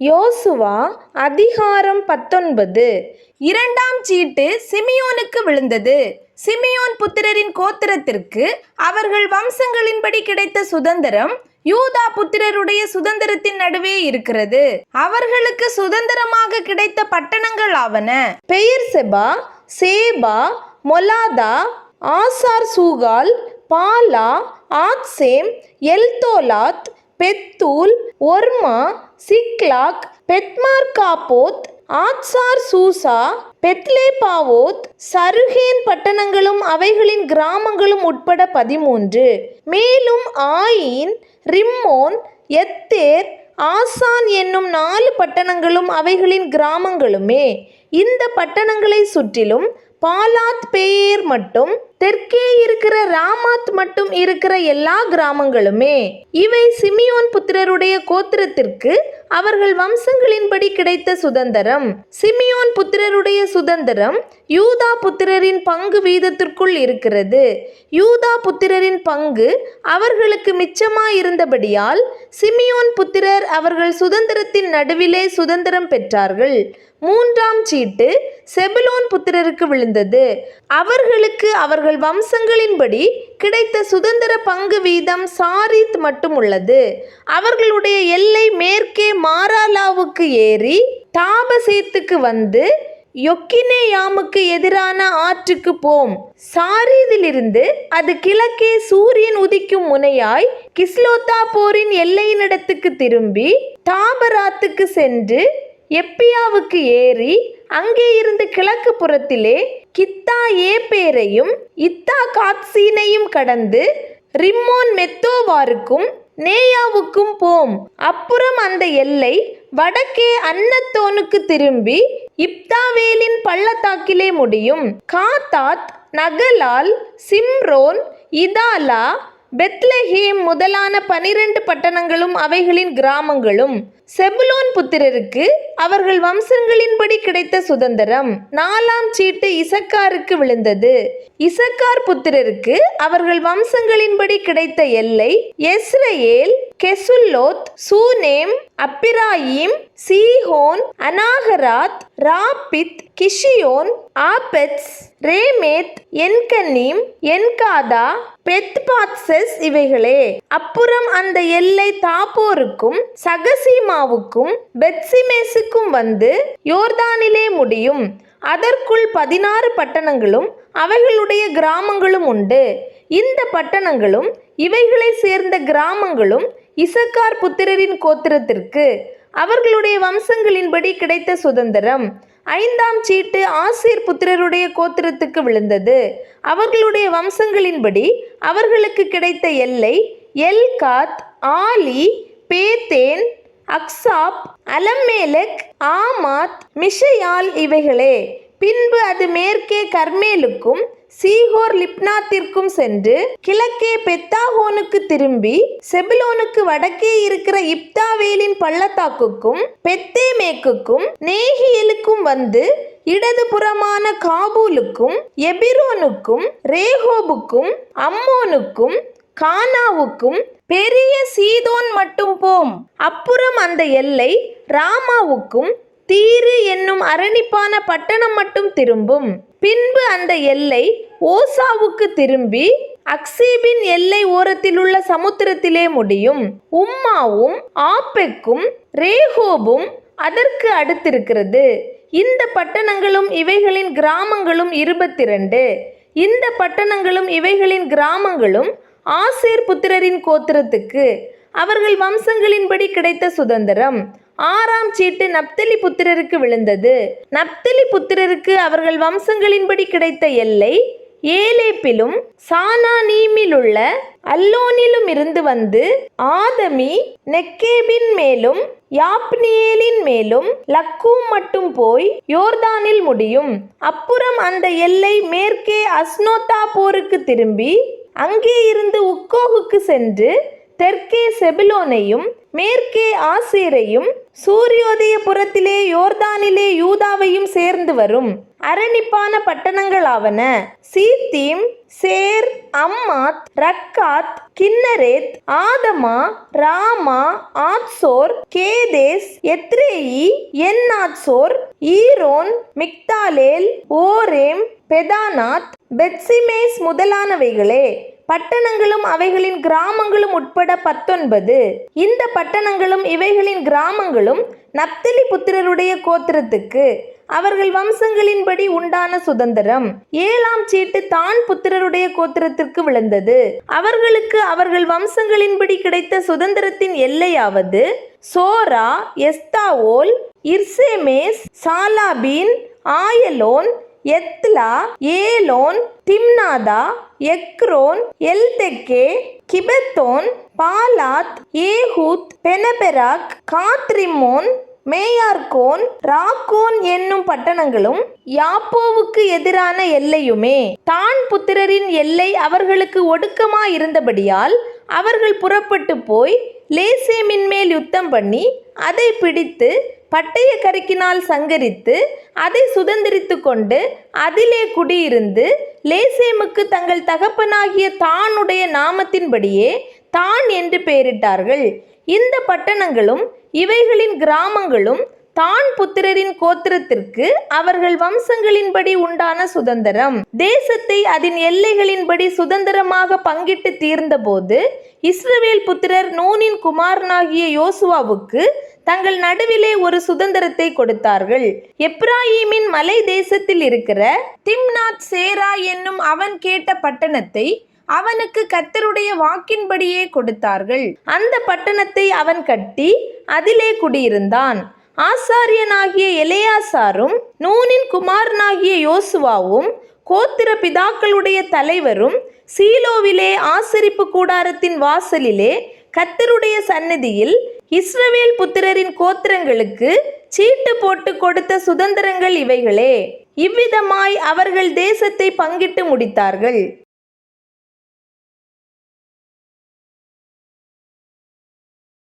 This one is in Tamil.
யோசுவா அதிகாரம் 19. இரண்டாம் சீட்டு சிமியோனுக்கு விழுந்தது. சிமியோன் புத்திரரின் கோத்திரத்திற்கு அவர்கள் வம்சங்களின்படி கிடைத்த சுதந்திரம் யூதா புத்திரருடைய சுதந்திரத்தின் நடுவே இருக்கிறது. அவர்களுக்கு சுதந்திரமாக கிடைத்த பட்டணங்கள் ஆவன: பெயர்செபா, சேபா, மொலாதா, ஆசார் சூகால், பாலா, ஆத்சேம், எல்தோலாத், பெத்தூல், ஒர்மா, சிக்லாக், பெத்மார்காபோத், ஆத்சார் சூசா, பெத்லேபாவோத், சருகேன் பட்டணங்களும் அவைகளின் கிராமங்களும் உட்பட 13. மேலும் ஆயின், ரிம்மோன், எத்தேர், ஆசான் என்னும் 4 பட்டணங்களும் அவைகளின் கிராமங்களுமே. இந்த பட்டணங்களை சுற்றிலும் பாலாத் பேயேர் மட்டும், தெற்கே இருக்கிற ராமாத் மட்டும் இருக்கிற எல்லா கிராமங்களுமே. இவை சிமியோன் புத்திரருடைய கோத்திரத்திற்கு அவர்கள் வம்சங்களின்படி கிடைத்த சுதந்திரம். சிமியோன் புத்திரருடைய சுதந்திரம் யூதா புத்திரரின் பங்கு வீதத்திற்குள் இருக்கிறது. யூதா புத்திரரின் பங்கு அவர்களுக்கு மிச்சமாயிருந்தபடியால் சிமியோன் புத்திரர் அவர்கள் சுதந்திரத்தின் நடுவிலே சுதந்திரம் பெற்றார்கள். மூன்றாம் சீட்டு செபுலோன் புத்திரருக்கு விழுந்தது. அவர்களுக்கு அவர்கள் வம்சங்களின்படி கிடைத்த சுதந்திர பங்கு வீதம் சாரீத் மட்டும் உள்ளது. அவர்களுடைய எல்லை மேற்கே மாராலாவுக்கு ஏறி தாபசேத்துக்கு வந்து யொக்கினேயாமுக்கு எதிரான ஆற்றுக்கு போம். சாரீதிலிருந்து அது கிழக்கே சூரியன் உதிக்கும் முனையாய் கிஸ்லோத்தா போரின் எல்லையினிடத்துக்கு திரும்பி தாபராத்துக்கு சென்று எப்பியாவுக்கு ஏறி அங்கே இருந்து கிழக்கு புறத்திலே கித்தா ஏப்பேரையும் இத்தா காத்சீனையும் கடந்து ரிம்மோன் மெத்தோவாருக்கும் நேயாவுக்கும் போம். அப்புறம் அந்த எல்லை வடக்கே அன்னத்தோனுக்கு திரும்பி இப்தாவேலின் பள்ளத்தாக்கிலே முடியும். காத்தாத், நகலால், சிம்ரோன், இதாலா, பெத்லெஹேம் முதலான 12 பட்டணங்களும் அவைகளின் கிராமங்களும். செபுலோன் புத்திரருக்கு அவர்கள் வம்சங்களின்படி கிடைத்த சுதந்திரம். 4ஆம் சீட்டு இசக்காருக்கு விழுந்தது. இசக்கார் புத்திரருக்கு அவர்கள் வம்சங்களின்படி கிடைத்த எல்லை எஸ்ரேல், கெசுல்லோத், சூனேம், அப்பிராயீம், சீஹோன், அனாகராத், ராபித், கிஷியோன், ஆபெத்ஸ், ரேமேத், என்கன்னீம், என்காதா, பெத்பாத்சஸ் இவைகளே. அப்புறம் அந்த எல்லை தாபோருக்கும் சகசீமாவுக்கும் பெத்சிமேசுக்கும் வந்து யோர்தானிலே முடியும். அதற்குள் 16 பட்டணங்களும் அவைகளுடைய கிராமங்களும் உண்டு. இந்த பட்டணங்களும் இவைகளை சேர்ந்த கிராமங்களும் இசக்கார் புத்திரரின் கோத்திரத்திற்கு அவர்களுடைய வம்சங்களின்படி கிடைத்த சுதந்திரம். 5ஆம் சீட்டு ஆசேர் புத்திரருடைய கோத்திரத்துக்கு விழுந்தது. அவர்களுடைய வம்சங்களின்படி அவர்களுக்கு கிடைத்த எல்லை எல்காத், ஆலி, பேத்தேன், அக்சாப், அலம்மேலெக், ஆமாத், மிஷயால் இவைகளே. பின்பு அது மேற்கே கர்மேலுக்கும் சீஹோர் லிப்னாத்திற்கும் சென்று கிழக்கே பெத்தாகோனுக்கு திரும்பி செபுலோனுக்கு வடக்கே இருக்கிற இப்தாவேலின் பள்ளத்தாக்குக்கும் பெத்தேமேக்குக்கும் நேகியலுக்கும் வந்து இடது புறமான காபூலுக்கும் எபிரோனுக்கும் ரேகோபுக்கும் அம்மோனுக்கும் கானாவுக்கும் பெரிய சீதோன் மட்டும் போம். அப்புறம் அந்த எல்லை ராமாவுக்கும் தீரு என்னும் அரணிப்பான பட்டணம் மட்டும் திரும்பும். பின்பு அந்த எல்லை ஓசாவுக்கு திரும்பி அக்சீபின் எல்லை ஓரத்திலுள்ள சமுத்திரத்திலே முடியும். உம்மாவும் ஆப்பெக்கும் ரேகோபும் அதற்கு அடுத்திருக்கிறது. இந்த பட்டணங்களும் இவைகளின் கிராமங்களும் 22. இந்த பட்டணங்களும் இவைகளின் கிராமங்களும் ஆசேர் புத்திரரின் கோத்திரத்துக்கு அவர்கள் வம்சங்களின்படி கிடைத்த சுதந்திரம். 6ஆம் சீட்டு நப்தலி புத்திரருக்கு விழுந்தது. நப்தலி புத்திரருக்கு அவர்கள் வம்சங்களின்படி கிடைத்த எல்லை ஏலேப்பிலும் சானானீமிலுள்ள அல்லோனிலும் இருந்து வந்து ஆதமி, நெக்கேபின் மேலும் யாப்னியேலின் மேலும் லக்கூம் மட்டும் போய் யோர்தானில் முடியும். அப்புறம் அந்த எல்லை மேற்கே அஸ்னோத்தா போருக்கு திரும்பி அங்கே இருந்து உக்கோகுக்கு சென்று தெற்கே செபுலோனையும் மேற்கே ஆசேரையும் சூரியோதய புறத்திலே யோர்தானிலே யூதாவையும் சேர்ந்து வரும். அரணிப்பான பட்டணங்களாவன சீத்தீம், சேர், அம்மாத், ரக்காத், கின்னரேத், ஆதமா, ராமா, ஆத்சோர், கேதேஸ், எத்ரேயி, என்னாத்சோர், ஈரோன், மிக்தாலேல், ஓரேம், பெதானாத், பெத்சிமேஸ் முதலானவைகளே. பட்டணங்களும் அவைகளின் கிராமங்களும் உட்பட 19. இந்த பட்டணங்களும் இவைகளின் கிராமங்களும் நப்தலி புத்திரருடைய கோத்திரத்துக்கு அவர்கள் வம்சங்களின்படி உண்டான சுதந்திரம். 7ஆம் சீட்டு தான் புத்திரருடைய கோத்திரத்திற்கு விழுந்தது. அவர்களுக்கு அவர்கள் வம்சங்களின்படி கிடைத்த சுதந்திரத்தின் எல்லையாவது சோரா, எஸ்தாவோல், இர்சேமேஸ், சாலாபீன், ஆயலோன், எத்லா, ஏலோன், திம்னாதா, எக்ரோன், Eltekeh, Gibbethon, Baalath, ஏஹூத், பெனபெராக், Gath Rimmon, மேயார்கோன், raccoon என்னும் பட்டணங்களும் யாப்போவுக்கு எதிரான எல்லையுமே. தான் புத்திரரின் எல்லை அவர்களுக்கு ஒடுக்கமாயிருந்தபடியால் அவர்கள் புறப்பட்டு போய் லேசேமின் மேல் யுத்தம் பண்ணி அதை பிடித்து பட்டய கருக்கினால் சங்கரித்து அதை சுதந்திரித்து கொண்டு அதிலே குடியிருந்து லேசேமுக்கு தங்கள் தகப்பனாகிய தானுடைய நாமத்தின்படியே தான் என்று பெயரிட்டார்கள். இந்த பட்டணங்களும் இவைகளின் கிராமங்களும் தான் புத்திரரின் கோத்திரத்திற்கு அவர்கள் வம்சங்களின்படி உண்டான சுதந்திரம். தேசத்தை அதன் எல்லைகளின்படி சுதந்திரமாக பங்கிட்டு தீர்ந்தபோது இஸ்ரவேல் புத்திரர் நூனின் குமாரனாகிய யோசுவாவுக்கு தங்கள் நடுவிலே ஒரு சுதந்திரத்தை கொடுத்தார்கள். எப்ராயீமின் மலை தேசத்தில் இருக்கிற திம்னாத் சேரா என்னும் அவன் கேட்ட பட்டணத்தை அவனுக்கு கர்த்தருடைய வாக்கின்படியே கொடுத்தார்கள். அந்த பட்டணத்தை அவன் கட்டி அதிலே குடியிருந்தான். ஆசாரியனாகிய எலெயாசாரும் நூனின் குமாரனாகிய யோசுவாவும் கோத்திர பிதாக்களுடைய தலைவரும் சீலோவிலே ஆசரிப்பு கூடாரத்தின் வாசலிலே கர்த்தருடைய சந்நிதியில் இஸ்ரவேல் புத்திரரின் கோத்திரங்களுக்கு சீட்டு போட்டு கொடுத்த சுதந்திரங்கள் இவைகளே. இவ்விதமாய் அவர்கள் தேசத்தை பங்கிட்டு முடித்தார்கள்.